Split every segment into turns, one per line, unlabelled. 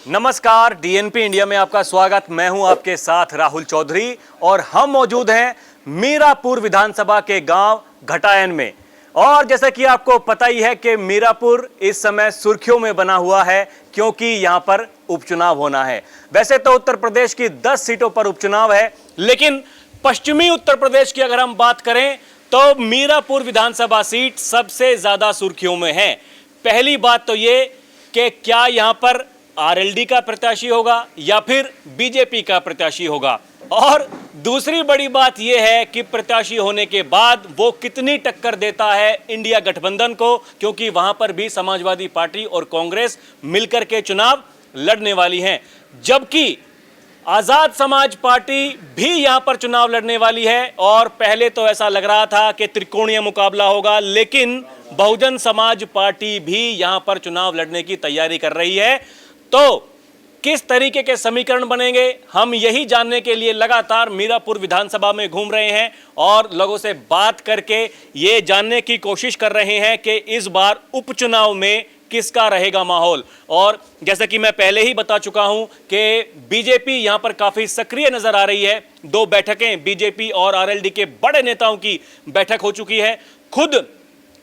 नमस्कार, DNP India में आपका स्वागत। मैं हूं आपके साथ राहुल चौधरी और हम मौजूद हैं मीरापुर विधानसभा के गांव घटायन में। और जैसा कि आपको पता ही है कि मीरापुर इस समय सुर्खियों में बना हुआ है क्योंकि यहां पर उपचुनाव होना है। वैसे तो उत्तर प्रदेश की 10 सीटों पर उपचुनाव है, लेकिन पश्चिमी उत्तर प्रदेश की अगर हम बात करें तो मीरापुर विधानसभा सीट सबसे ज्यादा सुर्खियों में है। पहली बात तो ये कि क्या यहां पर आरएलडी का प्रत्याशी होगा या फिर बीजेपी का प्रत्याशी होगा, और दूसरी बड़ी बात यह है कि प्रत्याशी होने के बाद वो कितनी टक्कर देता है इंडिया गठबंधन को, क्योंकि वहां पर भी समाजवादी पार्टी और कांग्रेस मिलकर के चुनाव लड़ने वाली हैं, जबकि आजाद समाज पार्टी भी यहां पर चुनाव लड़ने वाली है। और पहले तो ऐसा लग रहा था कि त्रिकोणीय मुकाबला होगा, लेकिन बहुजन समाज पार्टी भी यहां पर चुनाव लड़ने की तैयारी कर रही है। तो किस तरीके के समीकरण बनेंगे, हम यही जानने के लिए लगातार मीरापुर विधानसभा में घूम रहे हैं और लोगों से बात करके ये जानने की कोशिश कर रहे हैं कि इस बार उपचुनाव में किसका रहेगा माहौल। और जैसा कि मैं पहले ही बता चुका हूं कि बीजेपी यहां पर काफी सक्रिय नजर आ रही है। 2 बैठकें बीजेपी और आरएलडी के बड़े नेताओं की बैठक हो चुकी है। खुद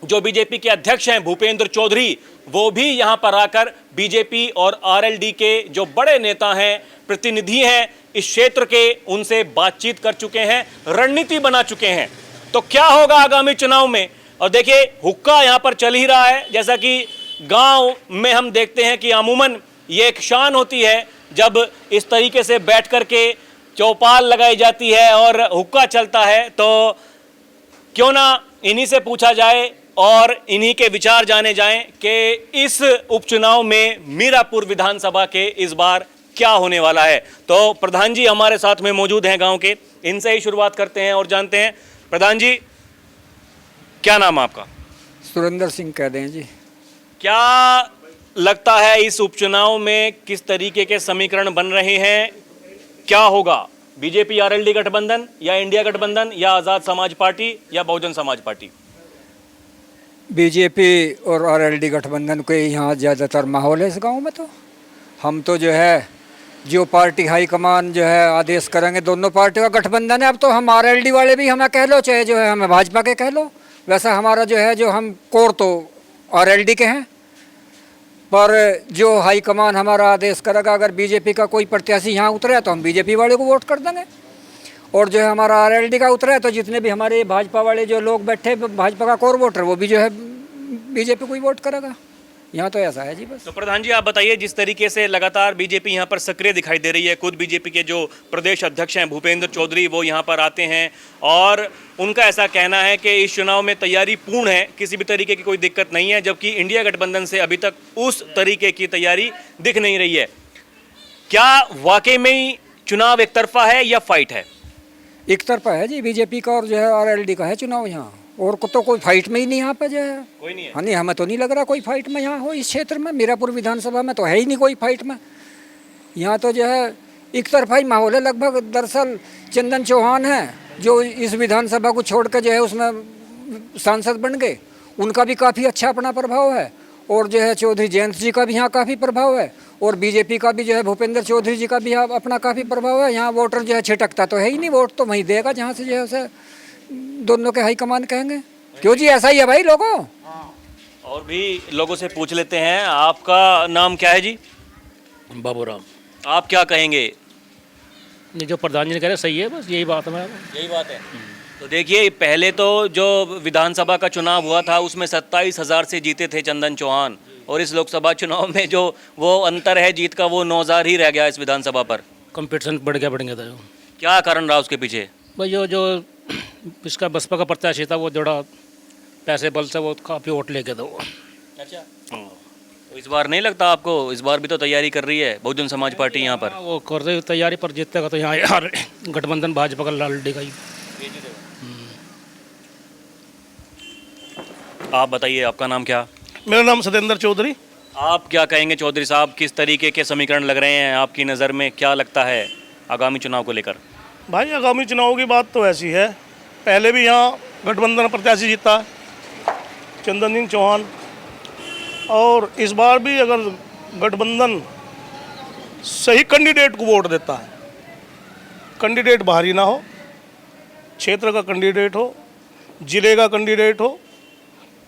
जो बीजेपी के अध्यक्ष हैं भूपेंद्र चौधरी, वो भी यहां पर आकर बीजेपी और आरएलडी के जो बड़े नेता हैं, प्रतिनिधि हैं इस क्षेत्र के, उनसे बातचीत कर चुके हैं, रणनीति बना चुके हैं। तो क्या होगा आगामी चुनाव में। और देखिए, हुक्का यहां पर चल ही रहा है। जैसा कि गांव में हम देखते हैं कि अमूमन ये एक शान होती है जब इस तरीके से बैठ करके चौपाल लगाई जाती है और हुक्का चलता है। तो क्यों ना इन्हीं से पूछा जाए और इन्हीं के विचार जाने जाएं कि इस उपचुनाव में मीरापुर विधानसभा के इस बार क्या होने वाला है। तो प्रधान जी हमारे साथ में मौजूद हैं गांव के, इनसे ही शुरुआत करते हैं और जानते हैं। प्रधान जी, क्या नाम है आपका?
सुरेंद्र सिंह कह दें जी।
क्या लगता है इस उपचुनाव में किस तरीके के समीकरण बन रहे हैं, क्या होगा? बीजेपी आरएलडी गठबंधन या इंडिया गठबंधन या आजाद समाज पार्टी या बहुजन समाज पार्टी?
बीजेपी और आरएलडी गठबंधन के यहाँ ज़्यादातर माहौल है इस गांव में। तो हम तो जो है, जो पार्टी हाईकमान जो है आदेश करेंगे, दोनों पार्टियों का गठबंधन है। अब तो हम आरएलडी वाले भी हमें कह लो, चाहे जो है हमें भाजपा के कह लो, वैसा हमारा जो है, जो हम कोर तो आरएलडी के हैं। पर जो हाईकमान हमारा आदेश करेगा, अगर बीजेपी का कोई प्रत्याशी यहाँ उतरे तो हम बीजेपी वाले को वोट कर देंगे, और जो है हमारा आरएलडी का उतरा है तो जितने भी हमारे भाजपा वाले जो लोग बैठे, भाजपा का कोर वोटर, वो भी जो है बीजेपी को ही वोट करेगा। यहाँ तो ऐसा है जी बस।
तो प्रधान जी आप बताइए, जिस तरीके से लगातार बीजेपी यहाँ पर सक्रिय दिखाई दे रही है, खुद बीजेपी के जो प्रदेश अध्यक्ष हैं भूपेंद्र चौधरी, वो यहाँ पर आते हैं और उनका ऐसा कहना है कि इस चुनाव में तैयारी पूर्ण है, किसी भी तरीके की कोई दिक्कत नहीं है, जबकि इंडिया गठबंधन से अभी तक उस तरीके की तैयारी दिख नहीं रही है। क्या वाकई में ही चुनाव एक तरफा है या फाइट है?
एक तरफा है जी, बीजेपी का और जो है आरएलडी का है चुनाव यहाँ, और तो कोई फाइट में ही नहीं यहाँ पे जो है।
कोई नहीं है?
हाँ नहीं, हमें तो नहीं लग रहा कोई फाइट में यहाँ हो इस क्षेत्र में। मीरापुर विधानसभा में तो है ही नहीं कोई फाइट में। यहाँ तो जो है एक तरफा ही माहौल है लगभग। दरअसल चंदन चौहान है जो इस विधानसभा को छोड़ कर जो है उसमें सांसद बन गए, उनका भी काफ़ी अच्छा अपना प्रभाव है, और जो है चौधरी जयंत जी का भी यहाँ काफ़ी प्रभाव है, और बीजेपी का भी जो है भूपेंद्र चौधरी जी का भी यहाँ अपना काफ़ी प्रभाव है। यहाँ वोटर जो है छिटकता तो है ही नहीं, वोट तो वहीं देगा जहाँ से जो है उसे दोनों के हाईकमान कहेंगे। क्यों जी, ऐसा ही है भाई लोगों।
और भी लोगों से पूछ लेते हैं। आपका नाम क्या है जी?
बाबूराम।
आप क्या कहेंगे?
ये जो प्रधान जी ने कह रहे सही है, बस यही बात है।
यही बात है। तो देखिए, पहले तो जो विधानसभा का चुनाव हुआ था उसमें 27,000 से जीते थे चंदन चौहान, और इस लोकसभा चुनाव में जो वो अंतर है जीत का, वो 9,000 ही रह गया इस विधानसभा पर।
कंपटीशन बढ़ गया था।
क्या कारण रहा उसके पीछे?
भाई जो इसका बसपा का प्रत्याशी था, वो थोड़ा पैसे बल से वो काफ़ी वोट ले गया था वो।
अच्छा, तो इस बार नहीं लगता आपको, इस बार भी तो तैयारी कर रही है बहुजन समाज पार्टी यहाँ पर?
वो कर रही तैयारी, पर जीतेगा तो यहाँ यार गठबंधन भाजपा का लालडी का ही।
आप बताइए, आपका नाम क्या?
मेरा नाम सतेंद्र चौधरी।
आप क्या कहेंगे चौधरी साहब, किस तरीके के समीकरण लग रहे हैं आपकी नज़र में? क्या लगता है आगामी चुनाव को लेकर?
भाई आगामी चुनाव की बात तो ऐसी है, पहले भी यहाँ गठबंधन प्रत्याशी जीता है चंदन सिंह चौहान, और इस बार भी अगर गठबंधन सही कैंडिडेट को वोट देता है। कैंडिडेट बाहरी ना हो, क्षेत्र का कैंडिडेट हो, जिले का कैंडिडेट हो।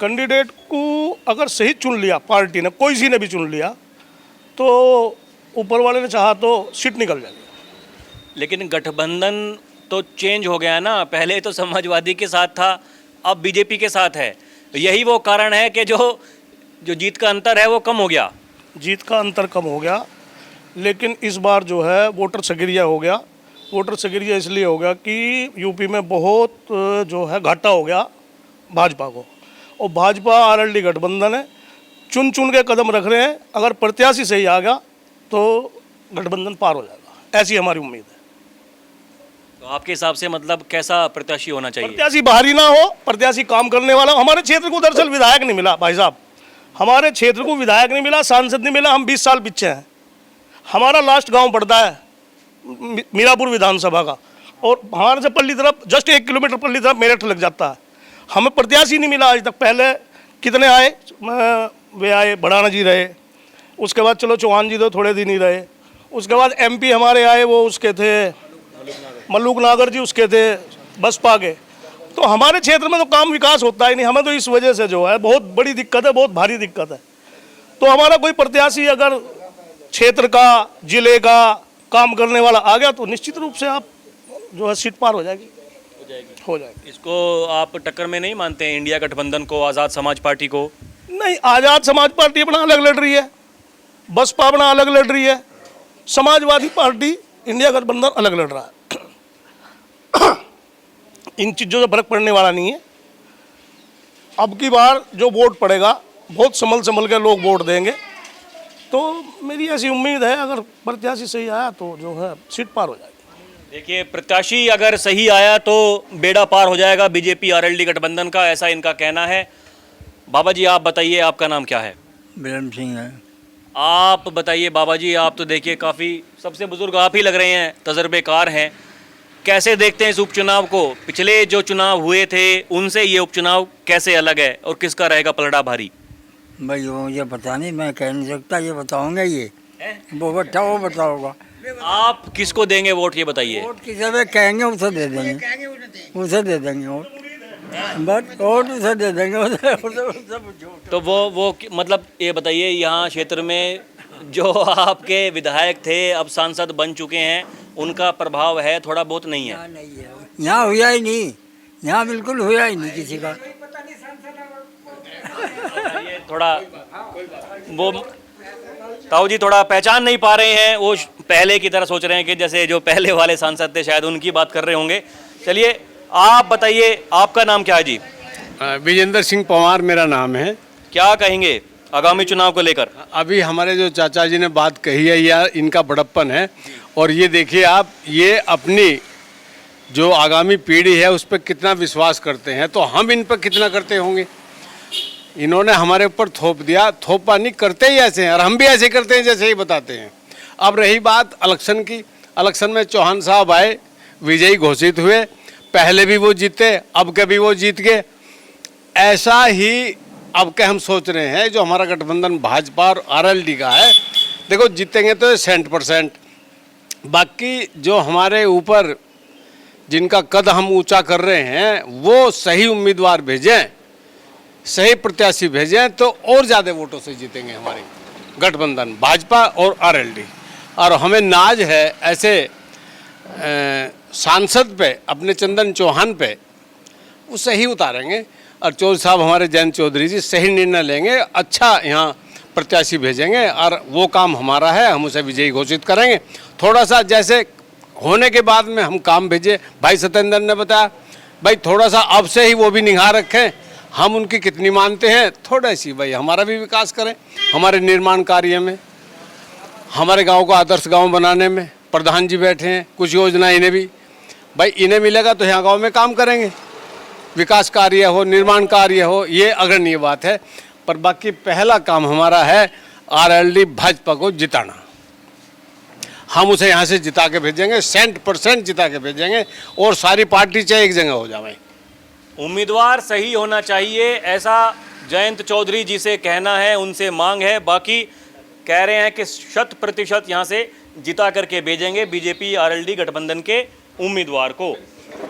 कैंडिडेट को अगर सही चुन लिया पार्टी ने, कोई सी ने भी चुन लिया, तो ऊपर वाले ने चाहा तो सीट निकल जाएगी।
लेकिन गठबंधन तो चेंज हो गया ना, पहले तो समाजवादी के साथ था, अब बीजेपी के साथ है। यही वो कारण है कि जो जीत का अंतर है वो कम हो गया।
जीत का अंतर कम हो गया, लेकिन इस बार जो है वोटर सगिरिया हो गया। वोटर सगिरिया इसलिए हो गया कि यूपी में बहुत जो है घाटा हो गया भाजपा को, और भाजपा आरएलडी गठबंधन है, चुन चुन के कदम रख रहे हैं। अगर प्रत्याशी सही आ गया तो गठबंधन पार हो जाएगा, ऐसी हमारी उम्मीद है।
तो आपके हिसाब से मतलब कैसा प्रत्याशी होना चाहिए?
प्रत्याशी बाहरी ना हो, प्रत्याशी काम करने वाला। हमारे क्षेत्र को दरअसल विधायक नहीं मिला भाई साहब, हमारे क्षेत्र को विधायक नहीं मिला, सांसद नहीं मिला। हम 20 साल पीछे हैं। हमारा लास्ट गांव पड़ता है मीरापुर विधानसभा का, और हमारे से पल्ली तरफ जस्ट 1 किलोमीटर पल्ली तरफ मेरठ लग जाता है। हमें प्रत्याशी नहीं मिला आज तक। पहले कितने आए, वे आए, भड़ाना जी रहे, उसके बाद चलो चौहान जी तो थोड़े दिन ही रहे, उसके बाद एमपी हमारे आए, वो उसके थे मल्लुक नागर जी, उसके थे बसपा के। तो हमारे क्षेत्र में तो काम विकास होता ही नहीं। हमें तो इस वजह से जो है बहुत बड़ी दिक्कत है, बहुत भारी दिक्कत है। तो हमारा कोई प्रत्याशी अगर क्षेत्र का, जिले का काम करने वाला आ गया तो निश्चित रूप से आप जो है सीट पार हो जाएगी।
इसको आप टक्कर में नहीं मानते हैं इंडिया गठबंधन को, आज़ाद समाज पार्टी को?
नहीं, आज़ाद समाज पार्टी अपना अलग लड़ रही है, बसपा अपना अलग लड़ रही है, समाजवादी पार्टी इंडिया गठबंधन अलग लड़ रहा है। इन चीज़ों से फर्क पड़ने वाला नहीं है। अब की बार जो वोट पड़ेगा बहुत संभल के लोग वोट देंगे। तो मेरी ऐसी उम्मीद है अगर प्रत्याशी सही आया तो जो है सीट पार हो जाएगी।
देखिए, प्रत्याशी अगर सही आया तो बेड़ा पार हो जाएगा बीजेपी आरएलडी गठबंधन का, ऐसा इनका कहना है। बाबा जी आप बताइए, आपका नाम क्या है?
बिरम सिंह है।
आप बताइए बाबा जी, आप तो देखिए काफ़ी सबसे बुजुर्ग आप ही लग रहे हैं, तजर्बेकार हैं। कैसे देखते हैं इस उपचुनाव को? पिछले जो चुनाव हुए थे उनसे ये उपचुनाव कैसे अलग है और किसका रहेगा पलड़ा भारी?
भाई वो मुझे पता नहीं, मैं कह नहीं सकता, ये बताऊंगा ये वो बताओगा।
आप किसको देंगे वोट ये बताइए?
वोट किसे भी कहेंगे उसे दे देंगे, उसे दे देंगे वोट, बस वोट उसे दे देंगे, उसे।
तो वो मतलब ये बताइए, यहाँ क्षेत्र में जो आपके विधायक थे अब सांसद बन चुके हैं, उनका प्रभाव है थोड़ा बहुत? नहीं है,
यहाँ हुआ ही नहीं, यहाँ बिल्कुल हुआ ही नहीं किसी का।
ये थोड़ा वो ताऊ जी थोड़ा पहचान नहीं पा रहे हैं, वो पहले की तरह सोच रहे हैं कि जैसे जो पहले वाले सांसद थे शायद उनकी बात कर रहे होंगे। चलिए आप बताइए, आपका नाम क्या है जी?
विजेंद्र सिंह पवार मेरा नाम है।
क्या कहेंगे आगामी चुनाव को लेकर?
अभी हमारे जो चाचा जी ने बात कही है, यह इनका बड़प्पन है। और ये देखिए आप, ये अपनी जो आगामी पीढ़ी है उस पर कितना विश्वास करते हैं, तो हम इन पर कितना करते होंगे। इन्होंने हमारे ऊपर थोप दिया, थोपा नहीं, करते ही ऐसे हैं और हम भी ऐसे करते हैं जैसे ही बताते हैं। अब रही बात इलेक्शन की, इलेक्शन में चौहान साहब आए, विजयी घोषित हुए, पहले भी वो जीते, अब के भी वो जीत गए। ऐसा ही अब के हम सोच रहे हैं, जो हमारा गठबंधन भाजपा और आरएलडी का है, देखो जीतेंगे तो 100%। बाकी जो हमारे ऊपर जिनका कद हम ऊंचा कर रहे हैं, वो सही उम्मीदवार भेजें, सही प्रत्याशी भेजें, तो और ज़्यादा वोटों से जीतेंगे हमारे गठबंधन भाजपा और आरएलडी। और हमें नाज है ऐसे सांसद पे, अपने चंदन चौहान पे, वो सही उतारेंगे। और चौधरी साहब हमारे जयंत चौधरी जी सही निर्णय लेंगे, अच्छा यहाँ प्रत्याशी भेजेंगे और वो काम हमारा है, हम उसे विजयी घोषित करेंगे। थोड़ा सा जैसे होने के बाद में हम काम भेजे, भाई सत्येंद्र ने बताया, भाई थोड़ा सा अब से ही वो भी निगाह रखें, हम उनकी कितनी मानते हैं, थोड़ा सी भाई हमारा भी विकास करें, हमारे निर्माण कार्य में, हमारे गांव को आदर्श गांव बनाने में। प्रधान जी बैठे हैं, कुछ योजना इन्हें भी, भाई इन्हें मिलेगा तो यहाँ गांव में काम करेंगे, विकास कार्य हो, निर्माण कार्य हो, ये अग्रणीय बात है। पर बाकी पहला काम हमारा है आरएलडी भाजपा को जिताना। हम उसे यहाँ से जिता के भेजेंगे, 100% जिता के भेजेंगे, और सारी पार्टी चाहे एक जगह हो जाए।
उम्मीदवार सही होना चाहिए, ऐसा जयंत चौधरी जी से कहना है, उनसे मांग है। बाकी कह रहे हैं कि 100% यहाँ से जिता करके भेजेंगे बीजेपी आरएलडी गठबंधन के उम्मीदवार को।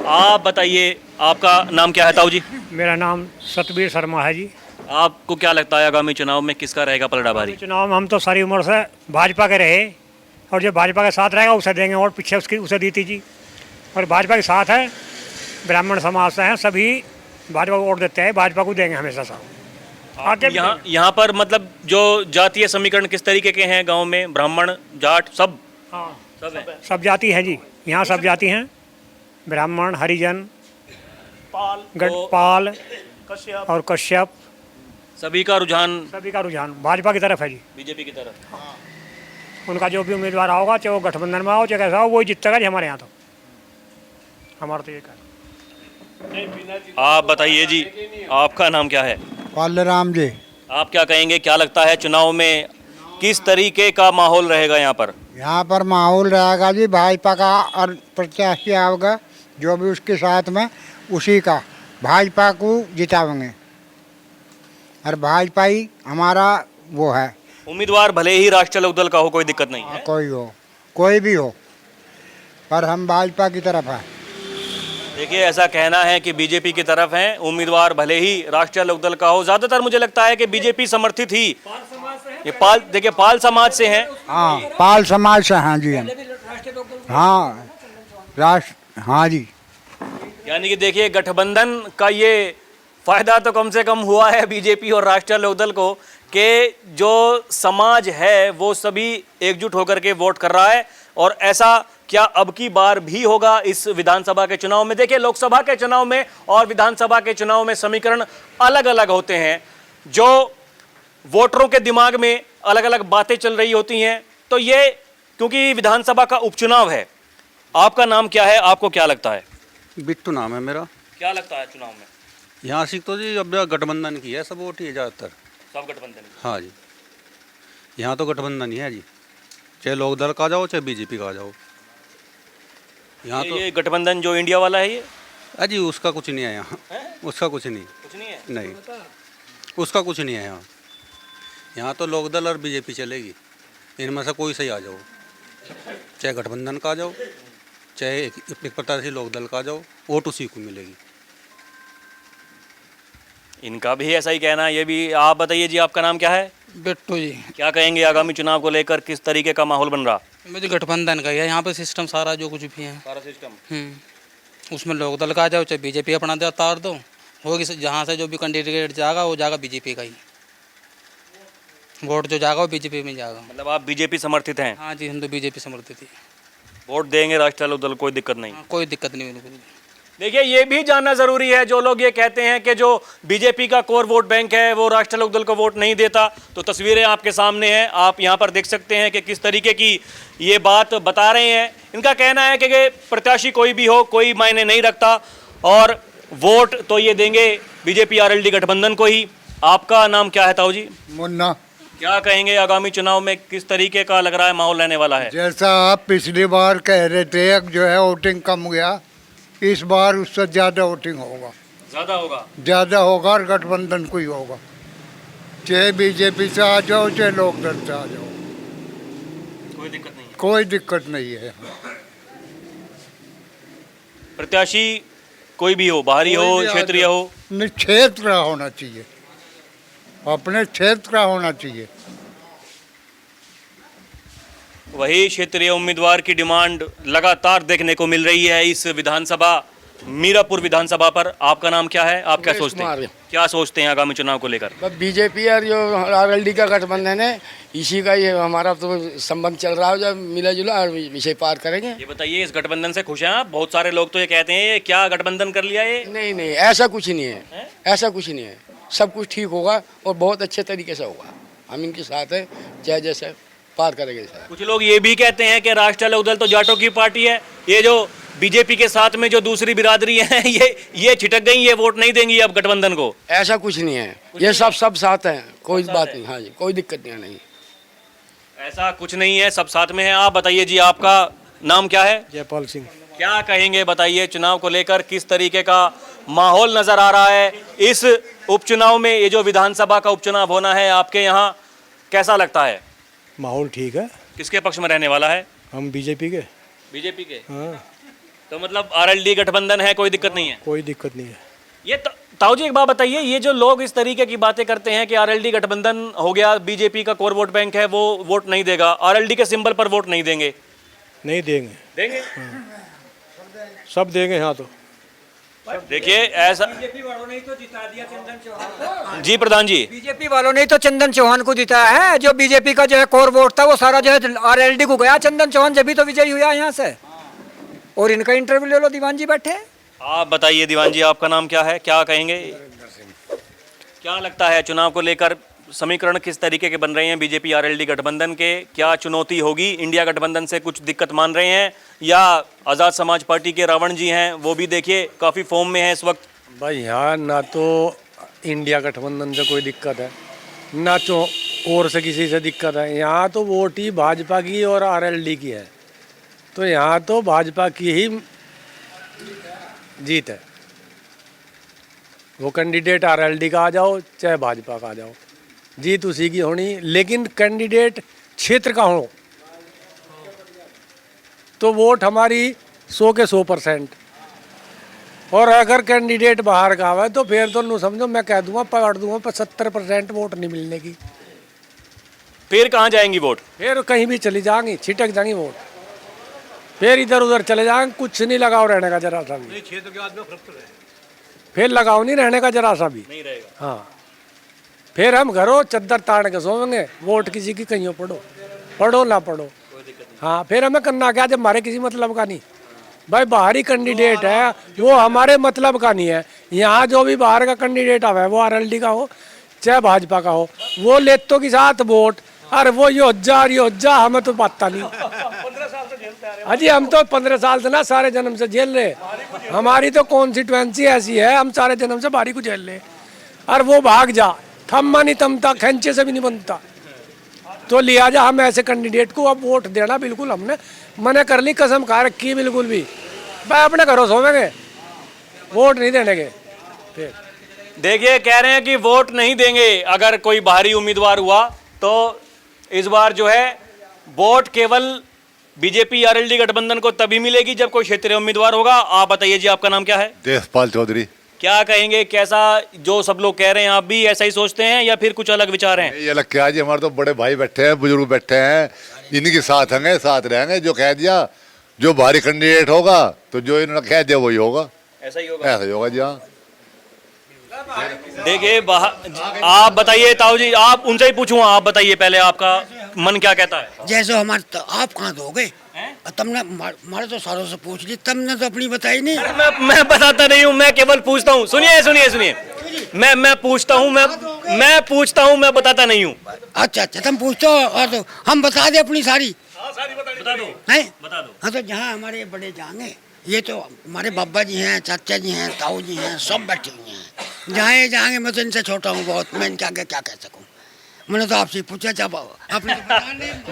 आप बताइए, आपका नाम क्या है ताऊ जी?
मेरा नाम सतबीर शर्मा है जी।
आपको क्या लगता है आगामी चुनाव में किसका रहेगा पलड़ा भारी?
चुनाव में हम तो सारी उम्र से भाजपा के रहे और जो भाजपा के साथ रहेगा उसे देंगे, और पीछे उसकी उसे दी थी जी। और भाजपा के साथ है, ब्राह्मण समाज से हैं, सभी भाजपा को वोट देते हैं, भाजपा को देंगे हमेशा साहब। आगे भी देंगे।
यहाँ पर मतलब जो जातीय समीकरण किस तरीके के हैं गांव में? ब्राह्मण, जाट, सब
हाँ,
सब है।
सब जाति हैं जी, यहाँ सब जाति हैं, ब्राह्मण, हरिजन,
पाल,
गढ़पाल
कश्यप,
और कश्यप,
सभी का रुझान
सभी का रुझान भाजपा की तरफ है जी।
बीजेपी की तरफ।
उनका जो भी उम्मीदवार होगा, चाहे वो गठबंधन में हो चाहे कैसा हो, वही जीतेगा जी हमारे यहाँ। तो हमारा तो ये कहना।
आप बताइए जी, आपका नाम क्या है?
पालराम जी।
आप क्या कहेंगे, क्या लगता है चुनाव में किस तरीके का माहौल रहेगा यहाँ पर?
यहाँ पर माहौल रहेगा जी भाजपा का, और प्रत्याशी आएगा जो भी उसके साथ में उसी का भाजपा को जिताएंगे, और भाजपा ही हमारा वो है।
उम्मीदवार भले ही राष्ट्रीय लोकदल का हो, कोई दिक्कत नहीं है।
कोई हो, कोई भी हो, पर हम भाजपा की तरफ है।
देखिए, ऐसा कहना है कि बीजेपी की तरफ हैं, उम्मीदवार भले ही राष्ट्रीय लोकदल का हो। ज्यादातर मुझे लगता है कि बीजेपी समर्थित ही ये पाल, देखिए पाल समाज से हैं।
हाँ, पाल समाज से हैं जी हम। हाँ, राष्ट्र, हाँ जी।
यानी कि देखिए, गठबंधन का ये फायदा तो कम से कम हुआ है बीजेपी और राष्ट्रीय लोकदल को, कि जो समाज है वो सभी एकजुट होकर के वोट कर रहा है। और ऐसा क्या अब की बार भी होगा इस विधानसभा के चुनाव में? देखिए, लोकसभा के चुनाव में और विधानसभा के चुनाव में समीकरण अलग अलग होते हैं, जो वोटरों के दिमाग में अलग अलग बातें चल रही होती हैं। तो ये क्योंकि विधानसभा का उपचुनाव है। आपका नाम क्या है, आपको क्या लगता है?
बिट्टू नाम है मेरा।
क्या लगता है चुनाव में?
यहाँ सीख तो जी अब गठबंधन की है, सब वोट ही है ज़्यादातर।
सब गठबंधन?
हाँ जी, यहाँ तो गठबंधन ही है जी, चाहे लोकदल का जाओ चाहे बीजेपी का जाओ। यहाँ तो
ये गठबंधन जो इंडिया वाला है ये?
अजी उसका कुछ नहीं है यहाँ, उसका कुछ नहीं,
कुछ नहीं है।
नहीं उसका कुछ नहीं है यहाँ। यहाँ तो लोकदल और बीजेपी चलेगी, इनमें से कोई सही आ जाओ, चाहे गठबंधन का जाओ चाहे एक प्रत्याशी लोकदल का जाओ, वोट उसी को मिलेगी।
इनका भी ऐसा ही कहना है। ये भी आप बताइए जी, आपका नाम क्या है?
बिट्टू जी।
क्या कहेंगे आगामी चुनाव को लेकर किस तरीके का माहौल बन रहा?
मुझे गठबंधन का ही है यहाँ पे सिस्टम सारा, जो कुछ भी है
सारा सिस्टम
उसमें लोकदल का आ जाओ चाहे बीजेपी अपना दे तार दो, होगी जहाँ से जो भी कैंडिडेट जाएगा वो जाएगा बीजेपी का ही, वोट जो जाएगा वो बीजेपी में जाएगा।
मतलब आप बीजेपी समर्थित हैं?
हाँ जी, हम तो बीजेपी समर्थित ही।
वोट देंगे राष्ट्रीय लोकदल, कोई दिक्कत नहीं?
हाँ, कोई दिक्कत नहीं बिल्कुल।
देखिए, ये भी जानना जरूरी है, जो लोग ये कहते हैं कि जो बीजेपी का कोर वोट बैंक है वो राष्ट्रीय लोकदल को वोट नहीं देता, तो तस्वीरें आपके सामने हैं, आप यहाँ पर देख सकते हैं कि किस तरीके की ये बात बता रहे हैं। इनका कहना है कि प्रत्याशी कोई भी हो, कोई मायने नहीं रखता, और वोट तो ये देंगे बीजेपी आरएलडी गठबंधन को ही। आपका नाम क्या है ताऊ जी?
मुन्ना।
क्या कहेंगे आगामी चुनाव में किस तरीके का लग रहा है माहौल रहने वाला है?
जैसा आप पिछली बार कह रहे थे जो है वोटिंग कम गया, इस बार उससे ज़्यादा वोटिंग होगा।
ज्यादा होगा?
ज़्यादा होगा, और गठबंधन को ही होगा, चाहे बीजेपी से आ जाओ चाहे लोकदल से आ जाओ,
कोई दिक्कत नहीं है।
कोई दिक्कत नहीं है।
प्रत्याशी कोई भी हो, बाहरी हो,
कोई भी आ
क्षेत्रीय
जाओ।
हो?
नहीं, क्षेत्र का होना चाहिए, अपने क्षेत्र का होना चाहिए।
वही क्षेत्रीय उम्मीदवार की डिमांड लगातार देखने को मिल रही है इस विधानसभा, मीरापुर विधानसभा पर। आपका नाम क्या है, आप क्या सोचते हैं, क्या सोचते हैं आगामी चुनाव को लेकर?
बीजेपी और जो आरएलडी का गठबंधन है, इसी का ये हमारा तो संबंध चल रहा है, जब मिला जुला और विषय पार करेंगे।
ये बताइए, इस गठबंधन से खुश हैं आप? बहुत सारे लोग तो ये कहते हैं ये क्या गठबंधन कर लिया ये?
नहीं नहीं, ऐसा कुछ नहीं है, ऐसा कुछ नहीं है, सब कुछ ठीक होगा और बहुत अच्छे तरीके से होगा। हम इनके साथ हैं, चाहे जैसे पार करेंगे।
कुछ लोग ये भी कहते हैं कि राष्ट्रीय लोकदल तो जाटों की पार्टी है, ये जो बीजेपी के साथ में जो दूसरी बिरादरी है ये छिटक गई, ये वोट नहीं देंगी अब गठबंधन को।
ऐसा कुछ नहीं है, ये सब साथ हैं, कोई बात नहीं। हाँ जी, कोई दिक्कत नहीं।
ऐसा कुछ नहीं है, सब साथ में है। आप बताइए जी, आपका नाम क्या है?
जयपाल सिंह।
क्या कहेंगे, बताइए चुनाव को लेकर किस तरीके का माहौल नजर आ रहा है इस उपचुनाव में? ये जो विधानसभा का उपचुनाव होना है आपके यहाँ, कैसा लगता है?
माहौल ठीक है,
किसके पक्ष में रहने वाला है?
हम बीजेपी के।
बीजेपी के?
हाँ,
तो मतलब आरएलडी गठबंधन है, कोई दिक्कत नहीं है?
कोई दिक्कत नहीं है।
ये ताऊ जी एक बात बताइए, ये जो लोग इस तरीके की बातें करते हैं कि आरएलडी गठबंधन हो गया, बीजेपी का कोर वोट बैंक है, वो वोट नहीं देगा, आरएलडी के सिंबल पर वोट नहीं देंगे?
नहीं देंगे।
देंगे?
सब देंगे। हाँ, तो
देखिए ऐसा
बीजेपी वालों ने ही तो जिता दिया चंदन चौहान।
जी प्रधान जी,
बीजेपी वालों ने ही तो चंदन चौहान को जिताया है। जो बीजेपी का जो है कोर वोट था वो सारा जो है आरएलडी को गया। चंदन चौहान जब भी तो विजयी हुआ यहाँ से। और इनका इंटरव्यू ले लो, दीवान जी बैठे।
आप बताइए दीवान जी, आपका नाम क्या है, क्या कहेंगे? क्या लगता है चुनाव को लेकर समीकरण किस तरीके के बन रहे हैं बीजेपी आरएलडी गठबंधन के? क्या चुनौती होगी? इंडिया गठबंधन से कुछ दिक्कत मान रहे हैं, या आज़ाद समाज पार्टी के रावण जी हैं वो भी देखिए काफ़ी फॉर्म में है इस वक्त?
भाई यहाँ ना तो इंडिया गठबंधन से कोई दिक्कत है, ना तो और से किसी से दिक्कत है। यहाँ तो वोट ही भाजपा की और आरएलडी की है, तो यहाँ तो भाजपा की ही जीत है। वो कैंडिडेट आरएलडी का आ जाओ चाहे भाजपा का आ जाओ, जीत उसी की होनी। लेकिन कैंडिडेट क्षेत्र का हो तो वोट हमारी 100 के 100%। और अगर कैंडिडेट बाहर का है तो फिर तो नू समझो, मैं कह दूंगा पकड़ दूंगा 75% वोट नहीं मिलने की।
फिर कहाँ जाएंगी वोट?
फिर कहीं भी चली जाएंगी, छिटक जाएंगी वोट, फिर इधर उधर चले जाएंगे। कुछ नहीं लगाओ रहने का जरा सा भी,
क्षेत्र के आदमी फर्क तो है।
फिर लगाओ नहीं रहने का जरा सा भी,
नहीं रहेगा।
हाँ। फिर हम घरों चद्दर ताड़ के सोएंगे, वोट किसी की कहीं पढ़ो ना पढ़ो। हाँ, फिर हमें करना क्या जब हमारे किसी मतलब का नहीं। भाई बाहरी कैंडिडेट है वो हमारे मतलब का नहीं है। यहाँ जो भी बाहर का कैंडिडेट आवा है वो आरएलडी का हो चाहे भाजपा का हो, वो लेतों के साथ वोट, अरे वो योज्जा हमें तो पता नहीं। अजी हम तो 15 साल से ना सारे जन्म से झेल रहे। हमारी तो कॉन्स्टिट्यूएंसी ऐसी है, हम सारे जन्म से बारी को झेल रहे। और वो भाग जा, थम्मा नहीं थमता, खंचे से भी नहीं बनता। तो लिहाजा हम ऐसे कैंडिडेट को अब वोट देना बिल्कुल हमने मना कर ली, कसम खा रखी बिल्कुल भी। भाई अपने घरों सोवेंगे, वोट नहीं देने के। फिर
देखिए कह रहे हैं कि वोट नहीं देंगे अगर कोई बाहरी उम्मीदवार हुआ तो। इस बार जो है वोट केवल बीजेपी आरएलडी गठबंधन को तभी मिलेगी जब कोई क्षेत्रीय उम्मीदवार होगा। आप बताइए जी, आपका नाम क्या है?
देशपाल चौधरी।
क्या कहेंगे, कैसा जो सब लोग कह रहे हैं आप भी ऐसा ही सोचते हैं या फिर कुछ अलग विचार हैं?
ये अलग क्या जी, हमारे तो बड़े भाई बैठे हैं, बुजुर्ग बैठे हैं, इन्हीं के साथ होंगे, साथ रहेंगे। जो कह दिया, जो भारी कैंडिडेट होगा तो जो इन्होंने कह दिया वही होगा,
ऐसा ही होगा।
ऐसा ही होगा जी। हाँ
देखिए आप बताइए ताऊ जी, आप उनसे ही पूछूंगा, आप बताइए पहले आपका मन क्या कहता है?
जैसे हमारे तो आप कहाँ दोगे? तुमने हमारे तो सारों से पूछ ली, तुमने तो अपनी बताई नहीं।
मैं बताता नहीं हूँ, मैं केवल पूछता हूँ। सुनिए, मैं पूछता हूँ, मैं पूछता हूँ, मैं बताता नहीं हूँ।
अच्छा तुम पूछते हो और तो हम बता दे अपनी सारी।
बता दो।
हाँ तो जहाँ हमारे बड़े जाएंगे, ये तो हमारे बाबा जी हैं, चाचा जी हैं, ताऊ जी हैं, सब बैठे हुए हैं। जहाँ जाएंगे, मैं तो इनसे छोटा हूँ बहुत, मैं इनके आगे क्या कह सकूँ। मैंने तो आपसे पूछा जब आपने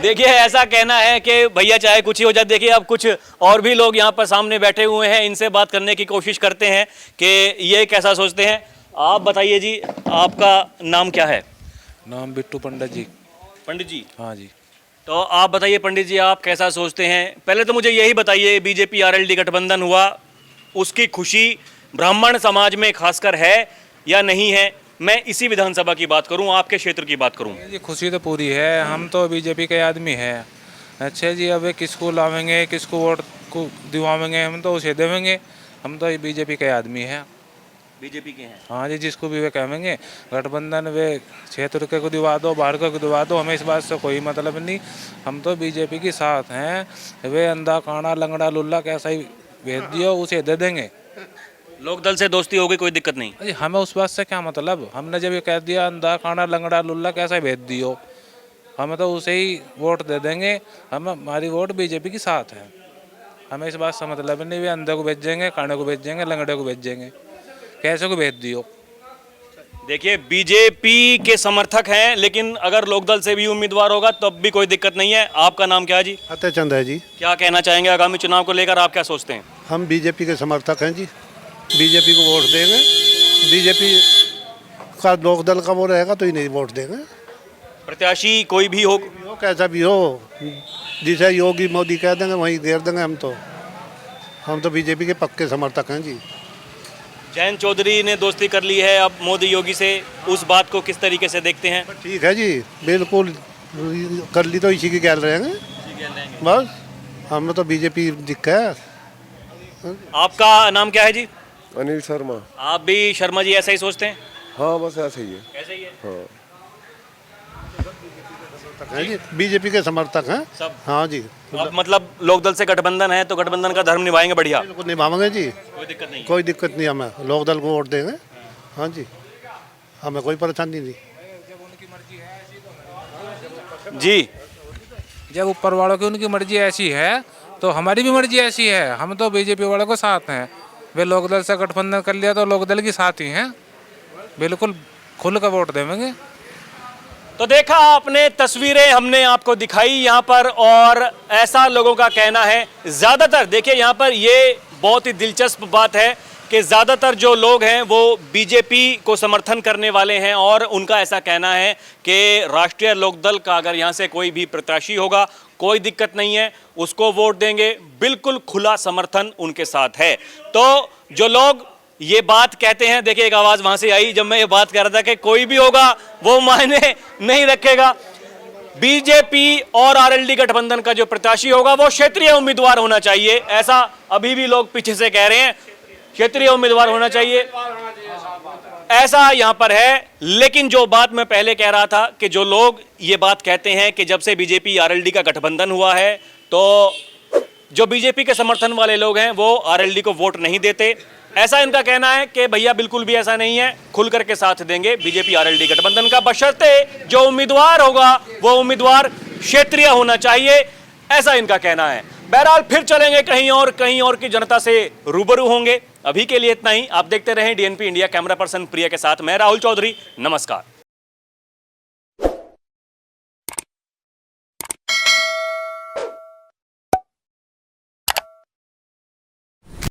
देखिए ऐसा कहना है कि भैया चाहे कुछ ही हो जाए। देखिए अब कुछ और भी लोग यहाँ पर सामने बैठे हुए हैं, इनसे बात करने की कोशिश करते हैं कि ये कैसा सोचते हैं। आप बताइए जी, आपका नाम क्या है?
नाम बिट्टू पंडित जी।
पंडित जी?
हाँ जी।
तो आप बताइए पंडित जी, आप कैसा सोचते हैं? पहले तो मुझे यही बताइए, बीजेपी आरएलडी गठबंधन हुआ, उसकी खुशी ब्राह्मण समाज में खासकर है या नहीं है? मैं इसी विधानसभा की बात करूं, आपके क्षेत्र की बात करूं।
जी खुशी तो पूरी है, हम तो बीजेपी के आदमी हैं। अच्छा जी, अब किसको लावेंगे, किसको वोट को दिवावेंगे, हम तो उसे देवेंगे। हम तो बीजेपी के आदमी हैं।
बीजेपी के हैं?
हाँ जी, जिसको भी वे कहेंगे गठबंधन वे क्षेत्र के को दिवा दो, बाहर को दिवा दो, हमें इस बात से कोई मतलब नहीं। हम तो बीजेपी के साथ हैं। वे अंधा काना लंगड़ा लुल्ला कैसा ही भेज दियो, उसे दे देंगे।
लोक दल से दोस्ती हो गई, कोई दिक्कत नहीं?
अरे हमें उस बात से क्या मतलब, हमने जब ये कह दिया अंधा काना लंगड़ा लुल्ला कैसा भेज दियो, हमें तो उसे ही वोट दे देंगे। हम हमारी वोट बीजेपी के साथ है, हमें इस बात से मतलब नहीं वे अंधे को भेजेंगे, काने को भेजेंगे, लंगड़े को भेजेंगे, कैसे को भेज दियो।
देखिए बीजेपी के समर्थक हैं, लेकिन अगर लोकदल से भी उम्मीदवार होगा तब भी कोई दिक्कत नहीं है। आपका नाम क्या है जी?
फतेह चंद है जी।
क्या कहना चाहेंगे आगामी चुनाव को लेकर, आप क्या सोचते हैं?
हम बीजेपी के समर्थक हैं जी, बीजेपी को वोट देंगे। बीजेपी का लोकदल का वो रहेगा तो ही नहीं वोट देंगे।
प्रत्याशी कोई भी हो,
कैसा भी हो, जिसे योगी मोदी कह देंगे वहीं घेर देंगे हम तो बीजेपी के पक्के समर्थक हैं जी।
जयंत चौधरी ने दोस्ती कर ली है अब मोदी योगी से, उस बात को किस तरीके से देखते हैं?
ठीक है जी, बिल्कुल कर ली तो इसी की गैल रहेंगे बस। हमें तो बीजेपी दिक्कत है।
आपका नाम क्या है जी?
अनिल शर्मा।
आप भी शर्मा जी ऐसा ही सोचते हैं?
हाँ बस ऐसे ही है।
ऐसे ही है।
हाँ
जी, बीजेपी के समर्थक हैं
सब।
हाँ जी।
अब मतलब लोकदल से गठबंधन है तो गठबंधन का धर्म निभाएंगे बढ़िया,
बिल्कुल निभाएंगे जी,
कोई दिक्कत नहीं।
कोई दिक्कत नहीं, हमें लोकदल को वोट देंगे। हाँ जी, हमें कोई परेशानी नहीं
जी।
जब ऊपर वालों की उनकी मर्जी ऐसी है तो हमारी भी मर्जी ऐसी है। हम तो बीजेपी वालों को साथ हैं। वे लोकदल से गठबंधन कर लिया तो लोकदल की साथ ही हैं, बिल्कुल खुल कर वोट देंगे।
तो देखा आपने, तस्वीरें हमने आपको दिखाई यहाँ पर, और ऐसा लोगों का कहना है। ज़्यादातर देखिए यहाँ पर ये बहुत ही दिलचस्प बात है कि ज़्यादातर जो लोग हैं वो बीजेपी को समर्थन करने वाले हैं, और उनका ऐसा कहना है कि राष्ट्रीय लोकदल का अगर यहाँ से कोई भी प्रत्याशी होगा कोई दिक्कत नहीं है, उसको वोट देंगे, बिल्कुल खुला समर्थन उनके साथ है। तो जो लोग ये बात कहते हैं, देखिए एक आवाज़ वहाँ से आई जब मैं ये बात कह रहा था कि कोई भी होगा वो मायने नहीं रखेगा, बीजेपी और आरएलडी गठबंधन का जो प्रत्याशी होगा वो क्षेत्रीय उम्मीदवार होना चाहिए, ऐसा अभी भी लोग पीछे से कह रहे हैं। क्षेत्रीय उम्मीदवार होना चाहिए ऐसा यहां पर है। लेकिन जो बात मैं पहले कह रहा था कि जो लोग ये बात कहते हैं कि जब से बीजेपी आरएलडी का गठबंधन हुआ है तो जो बीजेपी के समर्थन वाले लोग हैं वो आरएलडी को वोट नहीं देते, ऐसा इनका कहना है कि भैया बिल्कुल भी ऐसा नहीं है, खुल करके साथ देंगे बीजेपी आरएलडी गठबंधन का, बशर्ते जो उम्मीदवार होगा वो उम्मीदवार क्षेत्रीय होना चाहिए, ऐसा इनका कहना है। बहरहाल फिर चलेंगे कहीं और की जनता से रूबरू होंगे। अभी के लिए इतना ही। आप देखते रहें डीएनपी इंडिया। कैमरा पर्सन प्रिया के साथ मैं राहुल चौधरी, नमस्कार।